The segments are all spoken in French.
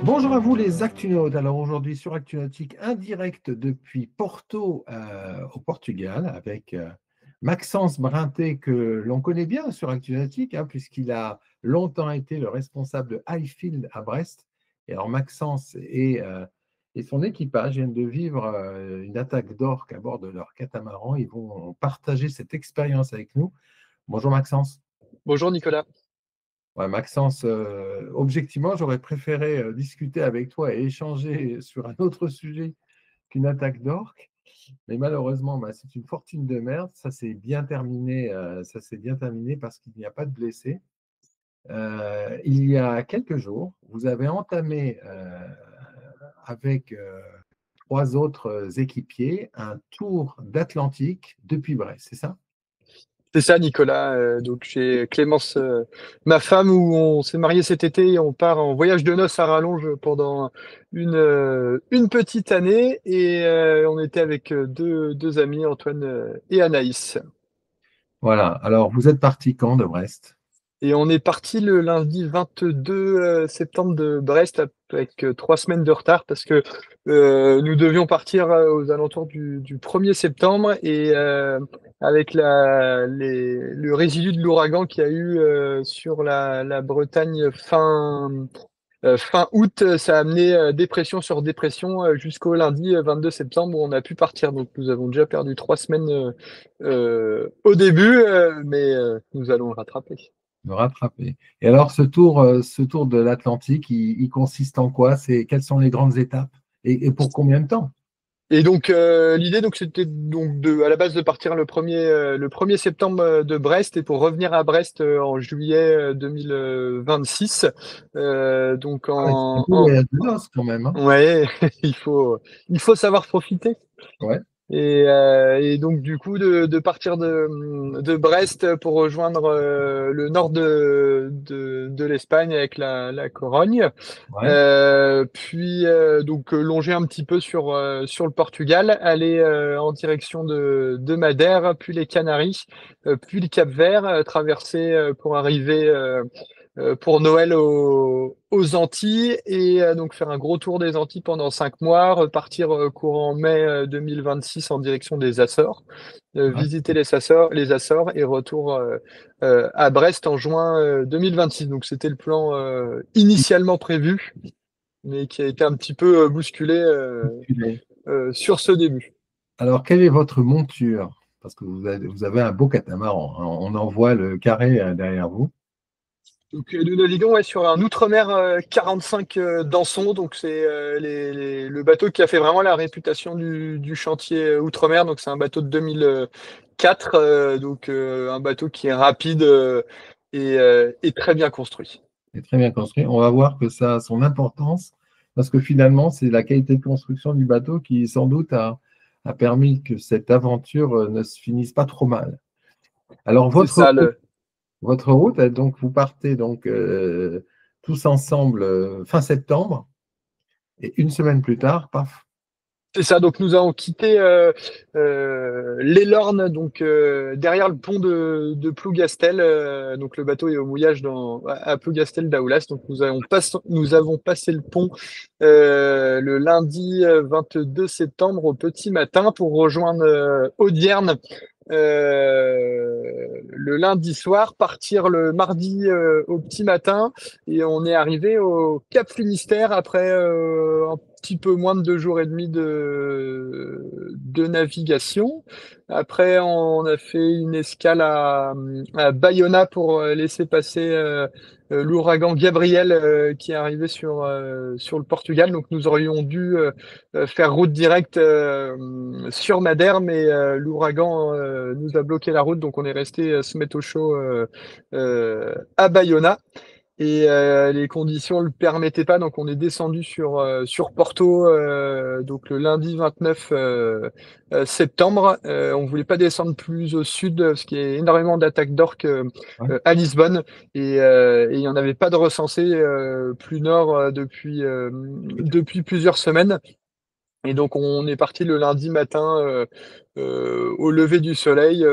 Bonjour à vous les Actunautes. Alors aujourd'hui sur Actunautique, un direct depuis Porto au Portugal avec Maxence Brinté que l'on connaît bien sur Actunautique puisqu'il a longtemps été le responsable de Highfield à Brest. Et alors Maxence et son équipage viennent de vivre une attaque d'orques à bord de leur catamaran. Ils vont partager cette expérience avec nous. Bonjour Maxence. Bonjour Nicolas. Ouais, Maxence, objectivement, j'aurais préféré discuter avec toi et échanger sur un autre sujet qu'une attaque d'orques. Mais malheureusement, c'est une fortune de merde. Ça s'est bien terminé parce qu'il n'y a pas de blessés. Il y a quelques jours, vous avez entamé avec trois autres équipiers un tour d'Atlantique depuis Brest, c'est ça? C'est ça Nicolas. Donc j'ai Clémence, ma femme, où on s'est marié cet été et on part en voyage de noces à rallonge pendant une petite année et on était avec deux amis, Antoine et Anaïs. Voilà. Alors, vous êtes parti quand de Brest? Et on est parti le lundi 22 septembre de Brest avec 3 semaines de retard parce que nous devions partir aux alentours du 1er septembre et avec le résidu de l'ouragan qu'il y a eu sur la Bretagne fin août, ça a amené dépression sur dépression jusqu'au lundi 22 septembre où on a pu partir. Donc nous avons déjà perdu 3 semaines au début, mais nous allons le rattraper. Me rattraper. Et alors, ce tour de l'Atlantique, il consiste en quoi? Quelles sont les grandes étapes? Et pour combien de temps? Et donc l'idée c'était donc à la base de partir le premier septembre de Brest et pour revenir à Brest en juillet 2026. Donc Ah, c'est un en, peu en- voyage de noces quand même, hein. ouais, il faut savoir profiter. Ouais, Et donc du coup de partir de Brest pour rejoindre le nord de l'Espagne avec la Corogne. ouais. Puis donc longer un petit peu sur le Portugal, aller en direction de Madère, puis les Canaries, puis le Cap-Vert, traverser pour arriver pour Noël aux Antilles et donc faire un gros tour des Antilles pendant 5 mois, repartir courant mai 2026 en direction des Açores, Ouais. visiter les Açores et retour à Brest en juin 2026. Donc c'était le plan initialement prévu, mais qui a été un petit peu bousculé sur ce début. Alors, quelle est votre monture? Parce que vous avez un beau catamaran, hein. On en voit le carré derrière vous. Donc nous naviguons sur un Outre-mer 45 d'Anson, donc c'est le bateau qui a fait vraiment la réputation du chantier Outre-mer. Donc c'est un bateau de 2004, donc un bateau qui est rapide et très bien construit. C'est très bien construit. On va voir que ça a son importance parce que finalement, c'est la qualité de construction du bateau qui, sans doute, a permis que cette aventure ne se finisse pas trop mal. Alors, C'est ça votre route, donc vous partez donc tous ensemble fin septembre et une semaine plus tard, paf. C'est ça, donc nous avons quitté l'Elorn, donc derrière le pont de Plougastel. Donc le bateau est au mouillage à Plougastel d'Aoulas. Donc nous avons passé le pont le lundi 22 septembre au petit matin pour rejoindre Audierne le lundi soir, partir le mardi au petit matin, et on est arrivé au Cap Finistère après un petit peu moins de 2 jours et demi de navigation. Après, on a fait une escale à Bayona pour laisser passer l'ouragan Gabriel qui est arrivé sur le Portugal. Donc nous aurions dû faire route directe sur Madère, mais l'ouragan nous a bloqué la route, donc on est resté se mettre au chaud à Bayona. Et les conditions le permettaient pas, donc on est descendu sur Porto donc le lundi 29 septembre. On voulait pas descendre plus au sud parce qu'il y a énormément d'attaques d'orques Ouais. à Lisbonne et il n'y en avait pas de recensé plus nord depuis plusieurs semaines. Et donc on est parti le lundi matin au lever du soleil.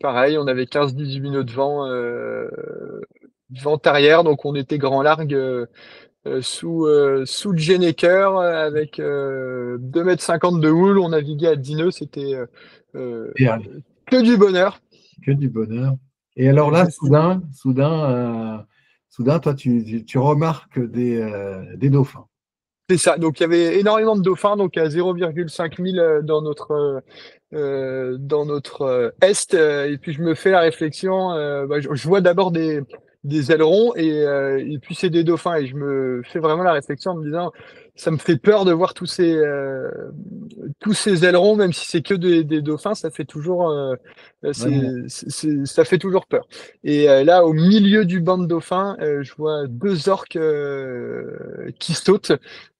Pareil, on avait 15-18 nœuds de vent arrière, donc on était grand largue sous le Genneker avec 2,50 m de houle. On naviguait à 10 nœuds, c'était euh, Et allez, que du bonheur. que du bonheur. Et alors là, soudain, toi, tu remarques des dauphins. C'est ça. Donc, il y avait énormément de dauphins, donc à 0,5 000 dans notre est. Et puis, je me fais la réflexion. Je vois d'abord des ailerons et puis c'est des dauphins. Et je me fais vraiment la réflexion en me disant, ça me fait peur de voir tous ces ailerons, même si c'est que des dauphins, ça fait toujours, Ouais. ça fait toujours peur. Et là, au milieu du banc de dauphins, je vois deux orques qui sautent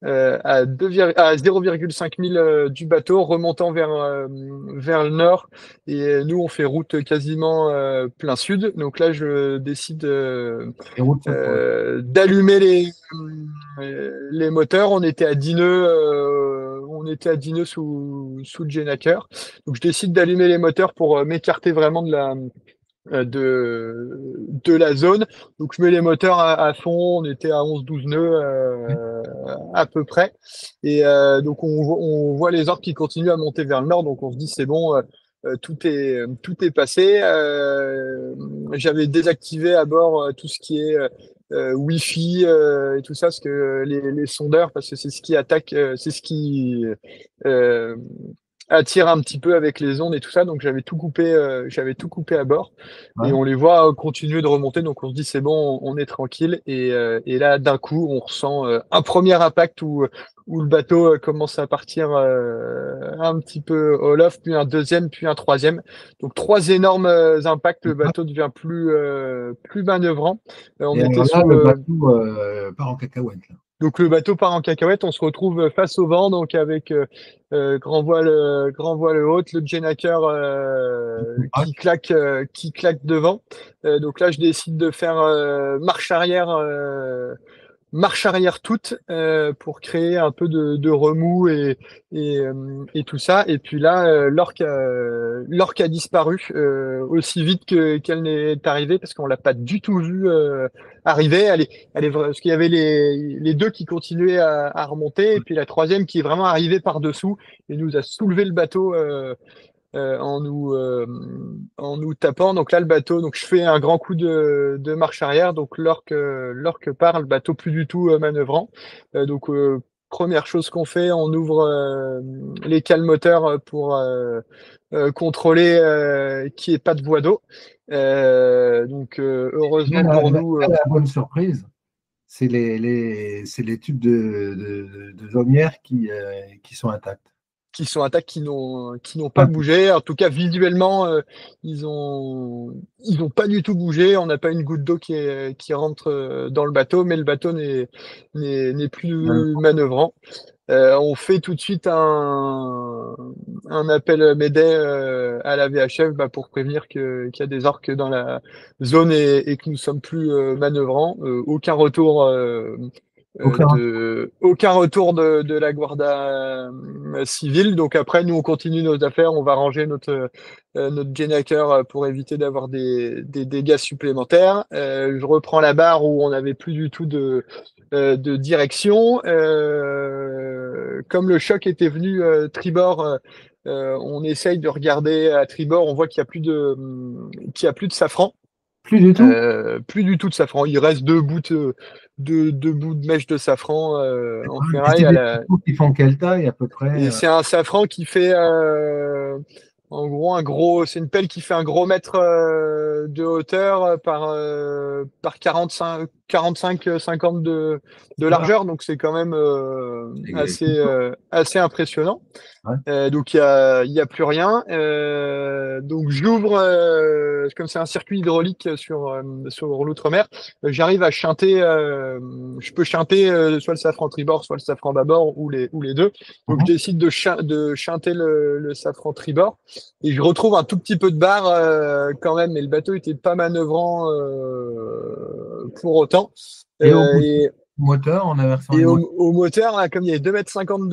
à 0,5 000 du bateau, remontant vers le nord. Et nous, on fait route quasiment plein sud. Donc là, je décide Les routes se creusent. d'allumer les moteurs. On était à 10 nœuds, sous le Gennaker. Donc je décide d'allumer les moteurs pour m'écarter vraiment de la zone. Donc je mets les moteurs à fond, on était à 11-12 nœuds à peu près. Et donc on voit les orques qui continuent à monter vers le nord, donc on se dit c'est bon, tout est passé. J'avais désactivé à bord tout ce qui est Wi-Fi et tout ça, parce que les sondeurs, parce que c'est ce qui attaque, c'est ce qui euh, attire un petit peu avec les ondes et tout ça. Donc j'avais tout coupé à bord et Ouais. on les voit continuer de remonter. Donc on se dit c'est bon, on est tranquille. Et là d'un coup on ressent un premier impact où le bateau commence à partir un petit peu au loft, puis un deuxième, puis un troisième. Donc trois énormes impacts. Le bateau devient plus manœuvrant. On Et était alors là, sur le le bateau part en cacahuète, là. donc le bateau part en cacahuète, on se retrouve face au vent, donc avec grand voile haute, le Gennaker Vrac. qui claque devant. Donc là, je décide de faire marche arrière toute pour créer un peu de remous et tout ça. Et puis là, l'orque a disparu aussi vite qu'elle n'est arrivée parce qu'on l'a pas du tout vue arriver. Parce qu'il y avait les deux qui continuaient à remonter et puis la troisième qui est vraiment arrivée par-dessous et nous a soulevé le bateau. En nous tapant. Donc là, le bateau, donc je fais un grand coup de marche arrière. Donc l'orque part, le bateau plus du tout manœuvrant. Première chose qu'on fait, on ouvre les cales moteurs pour contrôler qu'il n'y ait pas de voie d'eau. Là, Heureusement pour nous, la bonne surprise, c'est les tubes de Zomière qui sont intacts. qui sont intacts, qui n'ont pas Pas bougé. En tout cas, visuellement, ils ont pas du tout bougé. On n'a pas une goutte d'eau qui rentre dans le bateau, mais le bateau n'est mal. plus manœuvrant. On fait tout de suite un appel Mayday à la VHF pour prévenir qu'il y a des orques dans la zone et que nous sommes plus manœuvrants. Aucun. Aucun retour de la Guarda civile. Donc après, nous, on continue nos affaires, on va ranger notre Gennaker pour éviter d'avoir des dégâts supplémentaires. Je reprends la barre où on n'avait plus du tout de direction. Comme le choc était venu tribord, on essaye de regarder à tribord, on voit qu'il y a plus de safran. Plus du tout. Plus du tout de safran. Il reste deux bouts de mèche de safran en Et ferraille c'est des bateaux qui font quelle taille à peu près? et c'est un safran qui fait en gros c'est une pelle qui fait un gros mètre de hauteur par 45-50 de Voilà. largeur. Donc c'est quand même C'est costaud. assez impressionnant. Ouais. Donc il y a plus rien. Donc j'ouvre, comme c'est un circuit hydraulique sur l'outre-mer, j'arrive à chanter. Je peux chanter soit le safran tribord, soit le safran bâbord ou les deux. Donc je Mhm. décide de chanter le safran tribord et je retrouve un tout petit peu de barre quand même, mais le bateau était pas manœuvrant pour autant. Et au Et moteur, en inversant et les moteurs. au moteur, là, comme il y avait 2,50 m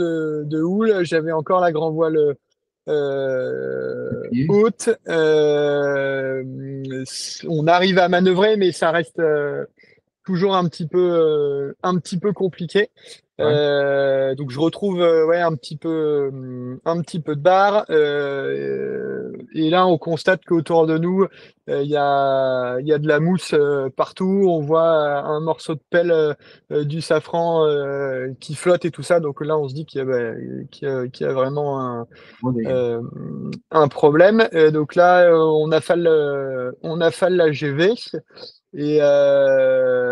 de houle, j'avais encore la grand voile haute. On arrive à manœuvrer, mais ça reste toujours un petit peu compliqué. Ouais, Donc je retrouve ouais un petit peu de bar et là on constate qu'autour de nous il y a de la mousse partout. On voit un morceau de pelle du safran qui flotte et tout ça. Donc là on se dit qu'il y a vraiment bon délire. euh, un problème. Donc là on affale la GV. Et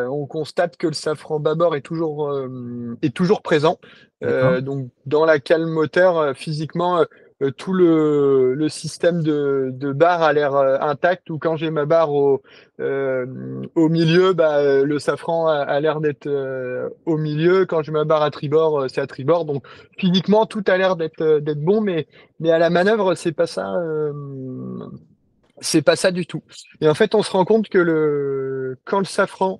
on constate que le safran bâbord est toujours présent. D'accord. Donc dans la cale moteur, physiquement, tout le système de barre a l'air intact. Ou quand j'ai ma barre au milieu, le safran a l'air d'être au milieu. Quand j'ai ma barre à tribord, c'est à tribord. Donc physiquement, tout a l'air d'être bon, mais à la manœuvre, c'est pas ça. C'est pas ça du tout. Et en fait, on se rend compte que quand le safran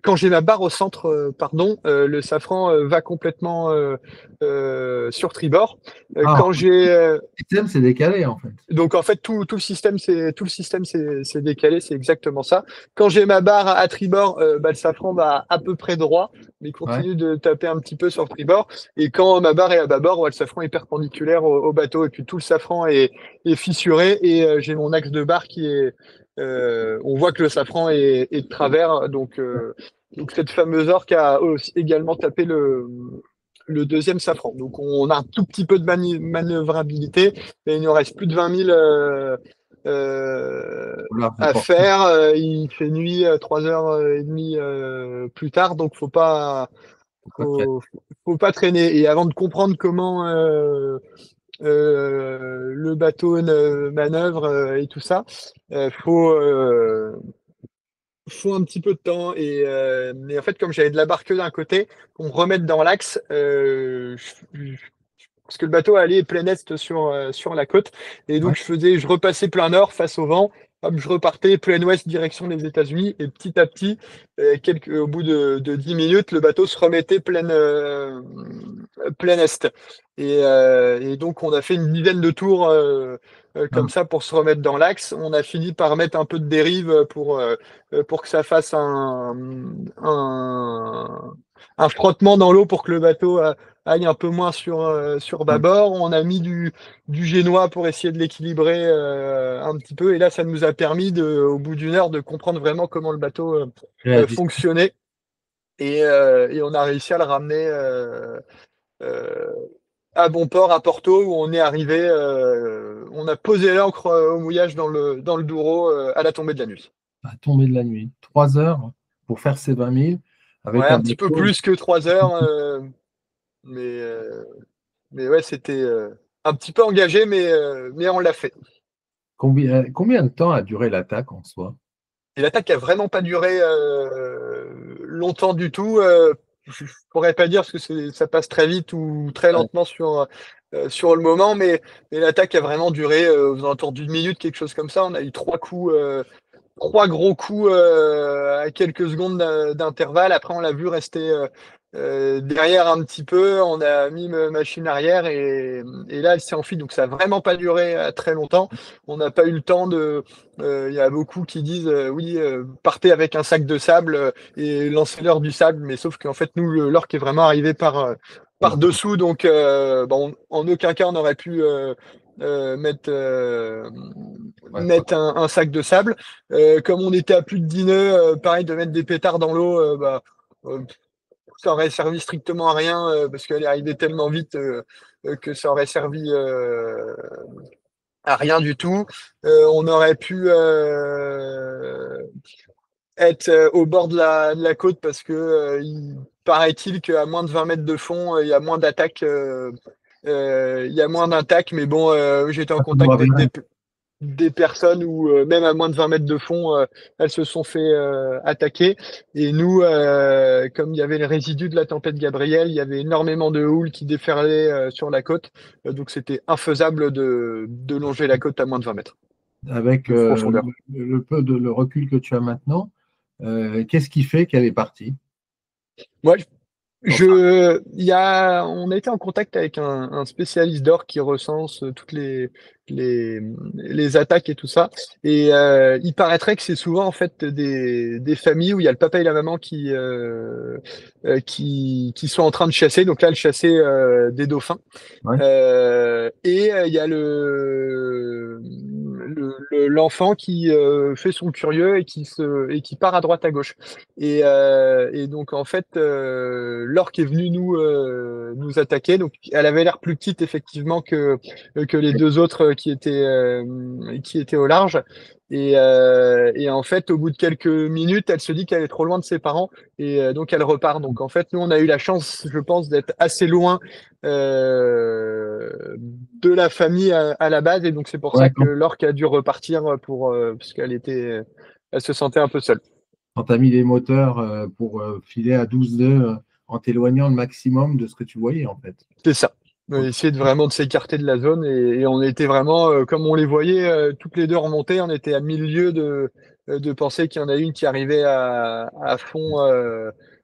quand j'ai ma barre au centre, pardon, le safran va complètement sur tribord. Ah, Quand j'ai le système s'est décalé en fait. Donc en fait tout le système c'est décalé, c'est exactement ça. Quand j'ai ma barre à tribord, le safran va à peu près droit, mais il Ouais. continue de taper un petit peu sur tribord. Et quand ma barre est à bâbord, le safran est perpendiculaire au bateau et puis tout le safran est fissuré et j'ai mon axe de barre qui est on voit que le safran est de travers, donc cette fameuse orque a aussi également tapé le deuxième safran. Donc on a un tout petit peu de manœuvrabilité, mais il nous reste plus de 20 000 Voilà, c'est à pour faire. Il fait nuit 3h30 plus tard, donc pas traîner. faut pas traîner. Et avant de comprendre comment le bateau manœuvre et tout ça, euh, faut euh, faut un petit peu de temps. Mais en fait, comme j'avais de la barre que d'un côté, pour me remettre dans l'axe, parce que le bateau allait plein est sur la côte. Et Ouais. donc, je repassais plein nord face au vent. Hop, je repartais plein ouest direction des États-Unis. Et petit à petit, au bout de 10 minutes, le bateau se remettait plein est. Et donc, on a fait une dizaine de tours comme Ah, ça pour se remettre dans l'axe. On a fini par mettre un peu de dérive pour que ça fasse un frottement dans l'eau pour que le bateau aille un peu moins sur ouais. bâbord. On a mis du génois pour essayer de l'équilibrer un petit peu. Et là, ça nous a permis, au bout d'une heure, de comprendre vraiment comment le bateau Réagis. fonctionnait. Et on a réussi à le ramener euh, à bon port, à Porto, où on est arrivé. On a posé l'ancre au mouillage dans le Douro à la tombée de la nuit. À tomber de la nuit. 3 heures pour faire ces 20 000 Ouais, avec un un petit peu bateau. plus que 3 heures, mais, euh, mais ouais, c'était un petit peu engagé, mais on l'a fait. Combien de temps a duré l'attaque en soi? Et l'attaque a vraiment pas duré longtemps du tout. Je pourrais pas dire parce que ça passe très vite ou très Ouais. lentement sur le moment, mais l'attaque a vraiment duré aux alentours d'une minute, quelque chose comme ça. On a eu trois gros coups à quelques secondes d'intervalle. Après, on l'a vu rester derrière un petit peu. On a mis machine arrière et là, elle s'est enfuie. Donc, ça n'a vraiment pas duré très longtemps. On n'a pas eu le temps de. Il y a beaucoup qui disent oui, partez avec un sac de sable et lancez-leur du sable. Mais sauf qu'en fait, nous, l'orque est vraiment arrivé par dessous. Donc, bon, en aucun cas, on aurait pu Ouais, pas- mettre un sac de sable. Comme on était à plus de 10 nœuds, pareil, de mettre des pétards dans l'eau, euh, ça aurait servi strictement à rien parce qu'elle est arrivée tellement vite que ça aurait servi à rien du tout. On aurait pu être au bord de la côte parce que il paraît-il qu'à moins de 20 mètres de fond, il y a moins d'attaques. Il y a moins d'attaques, mais bon, j'étais en ça nous contact avec reviendrait. des personnes où même à moins de 20 mètres de fond, elles se sont fait attaquer. Et nous, comme il y avait les résidus de la tempête Gabriel, il y avait énormément de houle qui déferlait sur la côte. Donc c'était infaisable de longer la côte à moins de 20 mètres Avec de profondeur. le recul que tu as maintenant, qu'est-ce qui fait qu'elle est partie? Moi, On a été en contact avec un spécialiste d'or qui recense toutes les attaques et tout ça. Et il paraîtrait que c'est souvent en fait des familles où il y a le papa et la maman qui sont en train de chasser. Donc là, elle chassait des dauphins. Ouais. Il y a l'enfant qui fait son curieux et qui part à droite à gauche. Et donc en fait, l'orque est venue nous attaquer. Donc elle avait l'air plus petite effectivement que les deux autres qui étaient au large. Et en fait, au bout de quelques minutes, elle se dit qu'elle est trop loin de ses parents et donc elle repart. Donc en fait, nous on a eu la chance, je pense, d'être assez loin de la famille à la base, et donc c'est pour ça Ouais, que l'orque a dû repartir parce elle se sentait un peu seule. quand tu as mis les moteurs pour filer à 12 nœuds en t'éloignant le maximum de ce que tu voyais en fait. C'est ça. On a Ok. essayé vraiment de s'écarter de la zone et on était vraiment, comme on les voyait toutes les deux remonter, on était à 1000 lieues de penser qu'il y en a une qui arrivait à fond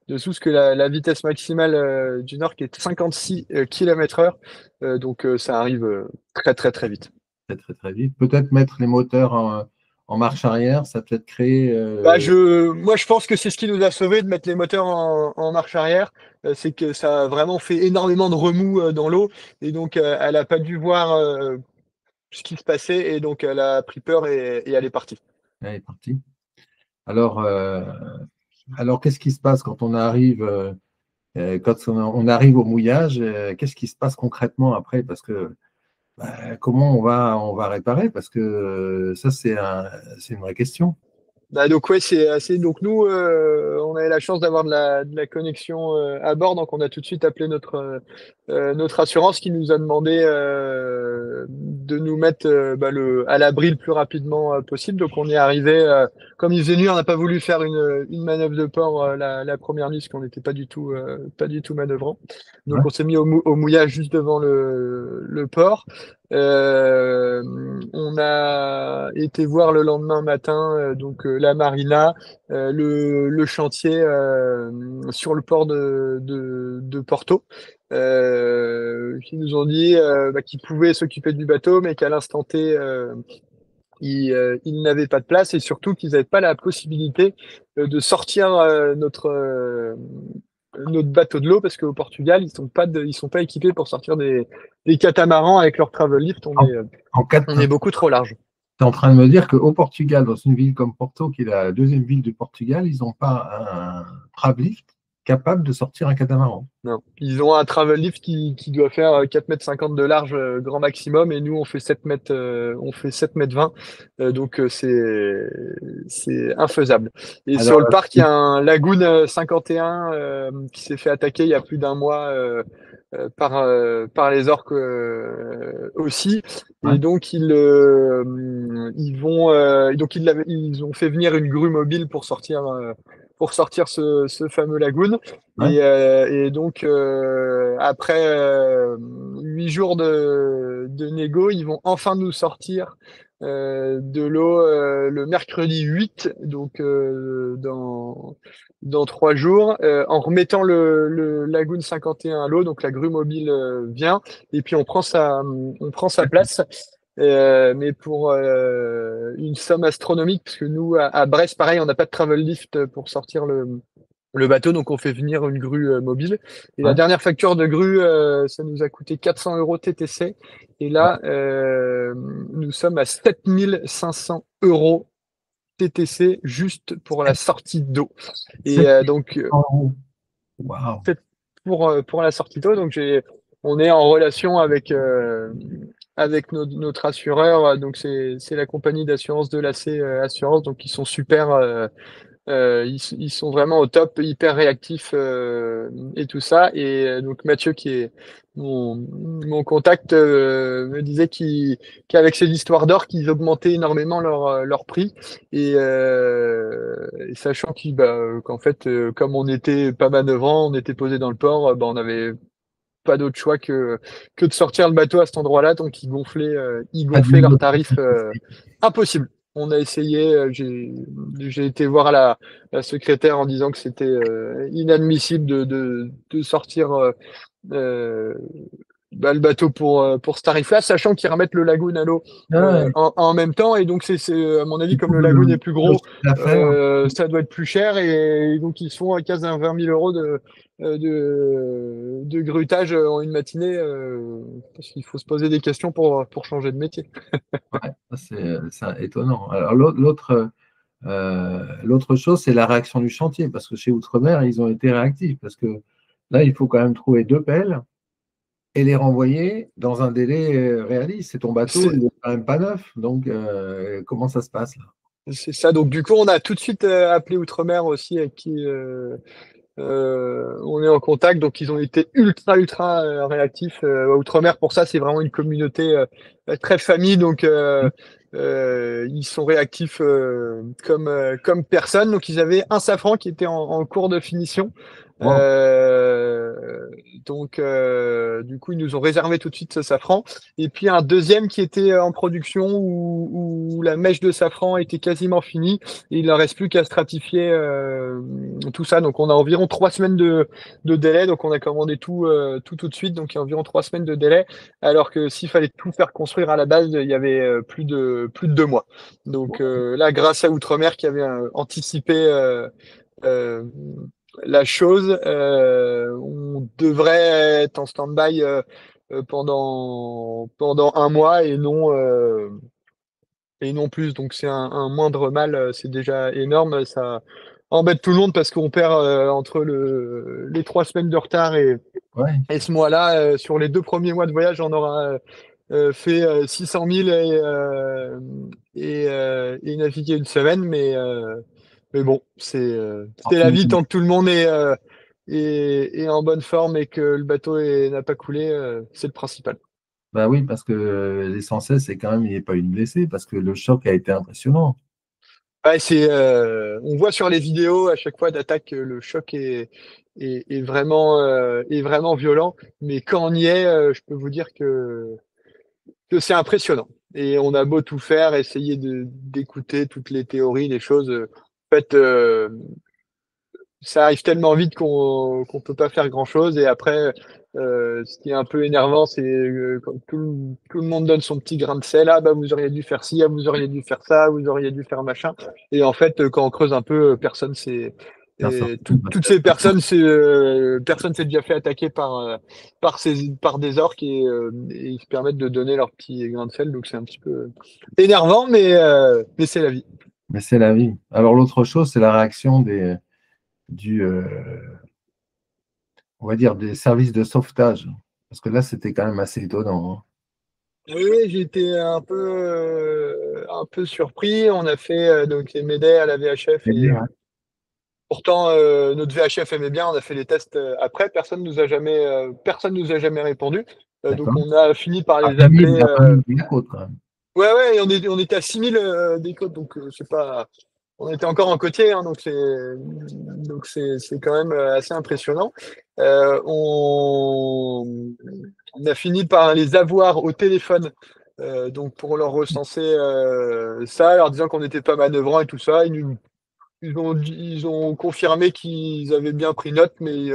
dessous, parce que la vitesse maximale du Nord qui est 56 km/h, donc ça arrive très très très vite. Très très très vite. Peut-être mettre les moteurs en marche arrière, ça peut-être créer. Moi, je pense que c'est ce qui nous a sauvés de mettre les moteurs en marche arrière. C'est que ça a vraiment fait énormément de remous dans l'eau. Et donc, elle n'a pas dû voir ce qui se passait. Et donc, elle a pris peur et elle est partie. Elle est partie. Alors, alors qu'est-ce qui se passe quand on arrive, quand on arrive au mouillage? Qu'est-ce qui se passe concrètement après? Parce que comment on va réparer? Parce que ça, c'est une vraie question. Donc ouais, c'est assez. Donc nous, on avait la chance d'avoir de la connexion à bord, donc on a tout de suite appelé notre assurance qui nous a demandé de nous mettre à l'abri le plus rapidement possible. Donc on y est arrivé. Comme il faisait nuit, on n'a pas voulu faire une manœuvre de port la première nuit, parce qu'on n'était pas du tout manœuvrant. Ouais, Donc on s'est mis au mouillage juste devant le port. On a été voir le lendemain matin la marina, le chantier sur le port de Porto, qui nous ont dit qu'ils pouvaient s'occuper du bateau, mais qu'à l'instant T, ils n'avaient pas de place et surtout qu'ils n'avaient pas la possibilité de sortir notre bateau de l'eau, parce qu'au Portugal, ils sont pas équipés pour sortir des catamarans avec leur travel lift. en, en On est beaucoup trop large. Tu es en train de me dire qu'au Portugal, dans une ville comme Porto, qui est la deuxième ville du Portugal, ils n'ont pas un travlift capable de sortir un catamaran. Non. Ils ont un travel lift qui doit faire 4,50 m de large grand maximum, et nous on fait 7,20 m. C'est infaisable. Et sur Alors, le parc, il y a un Lagoon 51 qui s'est fait attaquer il y a plus d'un mois par les orques aussi. ouais, Et donc ils ont fait venir une grue mobile pour sortir ce fameux lagoon. ouais, Et donc, après 8 jours de négo, ils vont enfin nous sortir de l'eau le mercredi 8, donc dans 3 jours, en remettant le Lagoon 51 à l'eau. Donc la grue mobile vient et puis on prend sa place. Mais pour une somme astronomique, parce que nous, à Brest, pareil, on n'a pas de travel lift pour sortir le bateau, donc on fait venir une grue mobile. Et la ouais, dernière facture de grue, ça nous a coûté 400 euros TTC. Et ouais. là, nous sommes à 7500 € TTC juste pour la sortie d'eau. Et 700 euros. Waouh. c'est pour la sortie d'eau. Donc on est en relation avec notre assureur. Donc c'est la compagnie d'assurance de l'AC Assurance. Donc ils sont super. Ils sont vraiment au top, hyper réactifs et tout ça. Et donc Mathieu, qui est mon contact, me disait qu'avec ces histoires d'or, qu'ils augmentaient énormément leur prix. Et sachant qu'en fait, comme on n'était pas manœuvrant, on était posé dans le port, on n'avait pas d'autre choix que de sortir le bateau à cet endroit-là. Donc ils Pas de gonflaient leurs négociation tarifs possible. impossible. on a essayé. J'ai été voir la secrétaire en disant que c'était inadmissible de sortir euh, le bateau pour ce tarif-là, sachant qu'ils remettent le lagoon à l'eau Ouais, en même temps. Et donc, à mon avis, du comme coup, le lagoon est plus le gros, chiffre d'affaires, ça doit être plus cher. Et donc, ils se font à 15 à 20 000 euros de grutage en une matinée, parce qu'il faut se poser des questions pour changer de métier. ouais, ça, c'est étonnant. Alors, l'autre chose, c'est la réaction du chantier, parce que chez Outre-mer, ils ont été réactifs, parce que là, il faut quand même trouver deux pelles et les renvoyer dans un délai réaliste. C'est ton bateau, il C'est n'est quand même pas neuf, donc comment ça se passe là? c'est ça. Donc, du coup, on a tout de suite appelé Outre-mer aussi, avec qui on est en contact. Donc, ils ont été ultra réactifs. Outre-mer, pour ça, c'est vraiment une communauté très famille. Donc, ils sont réactifs comme personne. Donc, ils avaient un safran qui était en cours de finition. Wow. Donc, du coup, ils nous ont réservé tout de suite ce safran. Et puis, un deuxième qui était en production où la mèche de safran était quasiment finie. Et il ne reste plus qu'à stratifier tout ça. Donc, on a environ 3 semaines de délai. Donc, on a commandé tout de suite. Donc, il y a environ 3 semaines de délai. Alors que s'il fallait tout faire construire à la base, il y avait plus de 2 mois. Donc, là, grâce à Outre-mer qui avait anticipé euh, la chose, on devrait être en stand-by pendant un mois et non plus. Donc c'est un moindre mal, c'est déjà énorme. Ça embête tout le monde parce qu'on perd entre les 3 semaines de retard Ouais. et ce mois-là. Sur les 2 premiers mois de voyage, on aura fait 600 000 et navigué une semaine. Mais bon, c'est la vie tant que tout le monde est en bonne forme et que le bateau n'a pas coulé, c'est le principal. Bah oui, parce que l'essentiel, c'est quand même il n'y ait pas eu de blessés, parce que le choc a été impressionnant. Ouais, on voit sur les vidéos à chaque fois d'attaque que le choc est vraiment violent. Mais quand on y est, je peux vous dire que c'est impressionnant. Et on a beau tout faire, essayer d'écouter toutes les théories, les choses. En fait, ça arrive tellement vite qu'on peut pas faire grand-chose. Et après, ce qui est un peu énervant, c'est quand tout le monde donne son petit grain de sel. Ah, bah, vous auriez dû faire ci, ah, vous auriez dû faire ça, vous auriez dû faire machin. Et en fait, quand on creuse un peu, personne c'est Personne. toutes ces personne s'est déjà fait attaquer par des orques et ils se permettent de donner leur petit grain de sel. Donc c'est un petit peu énervant, mais c'est la vie. Mais c'est la vie. Alors l'autre chose, c'est la réaction du, on va dire, des services de sauvetage. Parce que là, c'était quand même assez étonnant, hein. Oui, oui, j'ai été un peu surpris. On a fait donc les médailles à la VHF Eh et bien, pourtant notre VHF aimait bien. On a fait les tests après. Personne nous a jamais répondu. Donc d'accord. on a fini par À les 20 000, appeler. à 20 000 de la côte, quand même. Ouais, ouais, et on était à 6 000 des côtes, donc c'est pas. On était encore en côtier, hein, donc c'est quand même assez impressionnant. On a fini par les avoir au téléphone, donc pour leur recenser ça, leur disant qu'on n'était pas manœuvrant et tout ça. Ils ont confirmé qu'ils avaient bien pris note, mais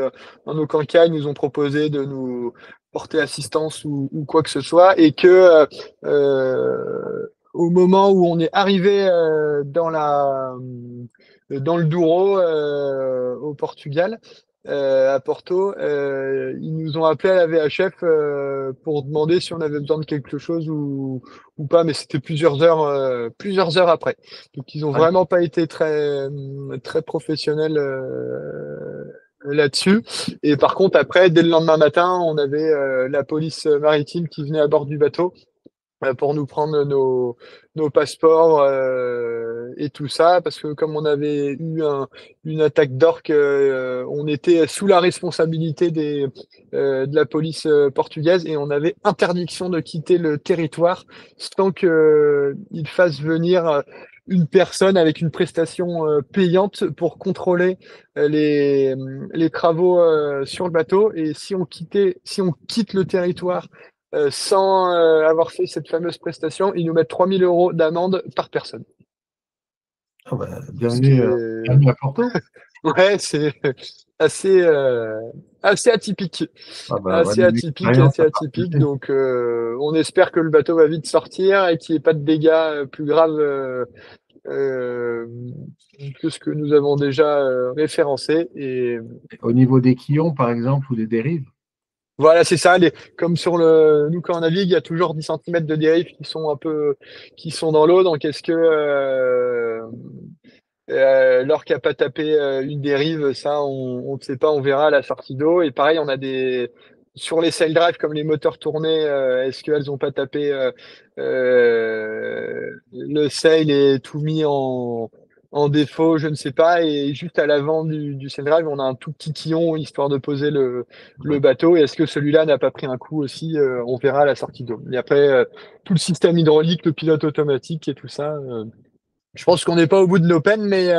en aucun cas ils nous ont proposé de nous porter assistance ou quoi que ce soit, et que au moment où on est arrivé dans le Douro au Portugal, à Porto, ils nous ont appelé à la VHF pour demander si on avait besoin de quelque chose ou pas, mais c'était plusieurs heures après. Donc ils ont Ouais. vraiment pas été très très professionnels là-dessus. Et par contre après, dès le lendemain matin, on avait la police maritime qui venait à bord du bateau pour nous prendre nos passeports et tout ça, parce que comme on avait eu une attaque d'orques, on était sous la responsabilité de la police portugaise et on avait interdiction de quitter le territoire sans qu'ils fassent venir une personne avec une prestation payante pour contrôler les travaux sur le bateau. Et si on quitte le territoire sans avoir fait cette fameuse prestation, ils nous mettent 3 000 euros d'amende par personne. Ah bah, Parce bienvenue à Porto. ouais, c'est assez, assez atypique. Ah bah, Assez voilà une atypique, expérience assez à atypique. partager. Donc, on espère que le bateau va vite sortir et qu'il n'y ait pas de dégâts plus graves euh, que ce que nous avons déjà référencé. Et Au niveau des quillons, par exemple, ou des dérives. voilà, c'est ça. Comme nous, quand on navigue, il y a toujours 10 centimètres de dérive qui sont dans l'eau. Donc, est-ce que l'orque n'a pas tapé une dérive? Ça, on ne sait pas. On verra à la sortie d'eau. Et pareil, sur les sail drive, comme les moteurs tournés, est-ce qu'elles n'ont pas tapé le sail et tout mis en défaut? Je ne sais pas. Et juste à l'avant du sail drive, on a un tout petit quillon histoire de poser le Ouais. bateau. Et est-ce que celui-là n'a pas pris un coup aussi? On verra à la sortie d'eau. Et après, tout le système hydraulique, le pilote automatique et tout ça. Je pense qu'on n'est pas au bout de nos peines, mais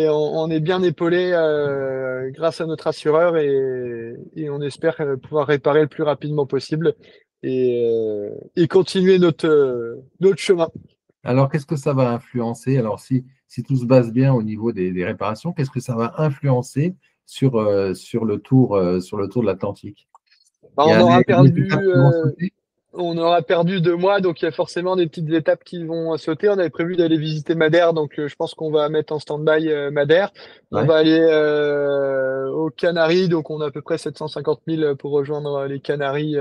on est bien épaulé grâce à notre assureur et on espère pouvoir réparer le plus rapidement possible et continuer notre chemin. Alors, qu'est-ce que ça va influencer? Alors, si tout se passe bien au niveau des réparations, qu'est-ce que ça va influencer sur le tour de l'Atlantique? Bah, Il y a des étapes qui vont sauter? on aura perdu 2 mois, donc il y a forcément des petites étapes qui vont sauter. On avait prévu d'aller visiter Madère, donc je pense qu'on va mettre en stand-by Madère. On Ouais. va aller aux Canaries, donc on a à peu près 750 000 pour rejoindre les Canaries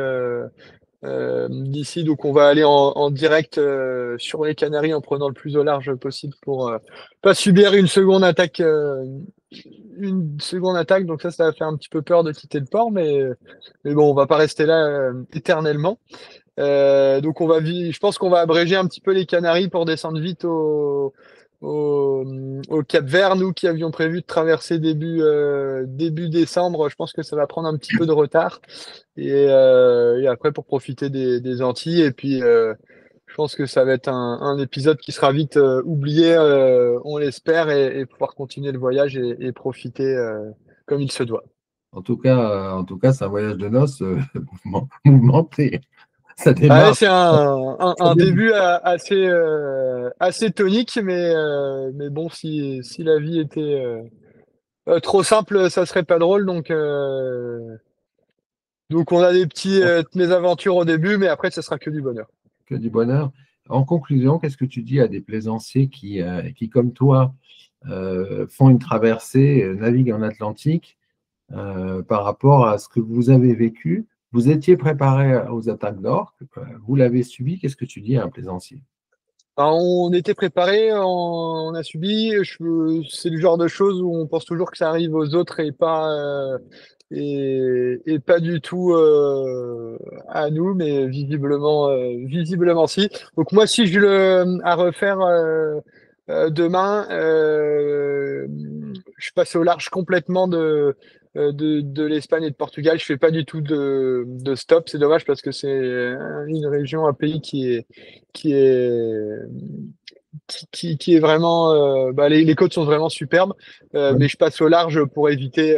d'ici. Donc on va aller en direct sur les Canaries en prenant le plus au large possible pour pas subir une seconde attaque. Donc ça va faire un petit peu peur de quitter le port, mais bon, on va pas rester là éternellement. Donc je pense qu'on va abréger un petit peu les Canaries pour descendre vite au, au Cap-Vert. Nous qui avions prévu de traverser début décembre, je pense que ça va prendre un petit peu de retard. Et après pour profiter des Antilles. Et puis je pense que ça va être un épisode qui sera vite oublié, on l'espère, et pouvoir continuer le voyage et profiter comme il se doit. En tout cas, c'est un voyage de noces mouvementé. Ça Ouais, démarre. c'est Ça un démarre. début assez tonique, mais bon, si la vie était trop simple, ça serait pas drôle. Donc on a des petits mésaventures au début, mais après, ça sera que du bonheur. Que du bonheur. En conclusion, qu'est-ce que tu dis à des plaisanciers qui comme toi, font une traversée, naviguent en Atlantique, par rapport à ce que vous avez vécu? Vous étiez préparé aux attaques d'orques, vous l'avez subi. Qu'est-ce que tu dis à un plaisancier? Alors, on était préparé, on a subi. C'est le genre de choses où on pense toujours que ça arrive aux autres et pas du tout à nous, mais visiblement si. Donc moi, si je le à refaire demain, je passe au large complètement de l'Espagne et de Portugal. Je fais pas du tout de stop. C'est dommage parce que c'est une région, un pays qui est qui est vraiment les côtes sont vraiment superbes, Ouais. mais je passe au large pour éviter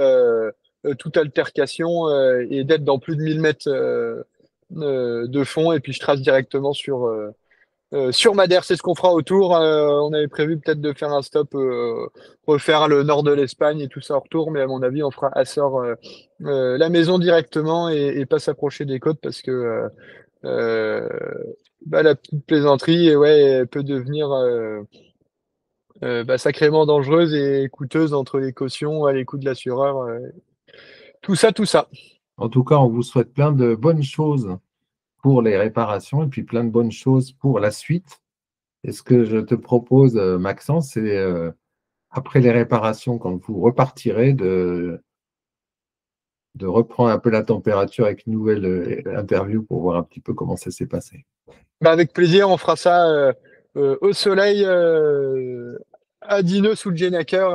toute altercation et d'être dans plus de 1000 mètres de fond, et puis je trace directement sur Madère. C'est ce qu'on fera autour. On avait prévu peut-être de faire un stop, refaire le nord de l'Espagne et tout ça en retour, mais à mon avis on fera Açores, la maison directement, et pas s'approcher des côtes parce que euh, la petite plaisanterie, ouais, elle peut devenir sacrément dangereuse et coûteuse entre les cautions, les coûts de l'assureur, tout ça, tout ça. En tout cas, on vous souhaite plein de bonnes choses pour les réparations et puis plein de bonnes choses pour la suite. Et ce que je te propose, Maxence, c'est après les réparations, quand vous repartirez, de reprendre un peu la température avec une nouvelle interview pour voir un petit peu comment ça s'est passé. Bah, avec plaisir, on fera ça au soleil, à Dineux sous le Génaker.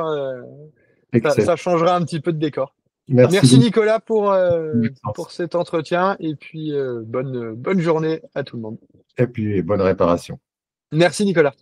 Excellent. Ça changera un petit peu de décor. Merci Merci beaucoup, Nicolas Maxence. pour cet entretien, et puis bonne journée à tout le monde. Et puis, bonne réparation. Merci Nicolas.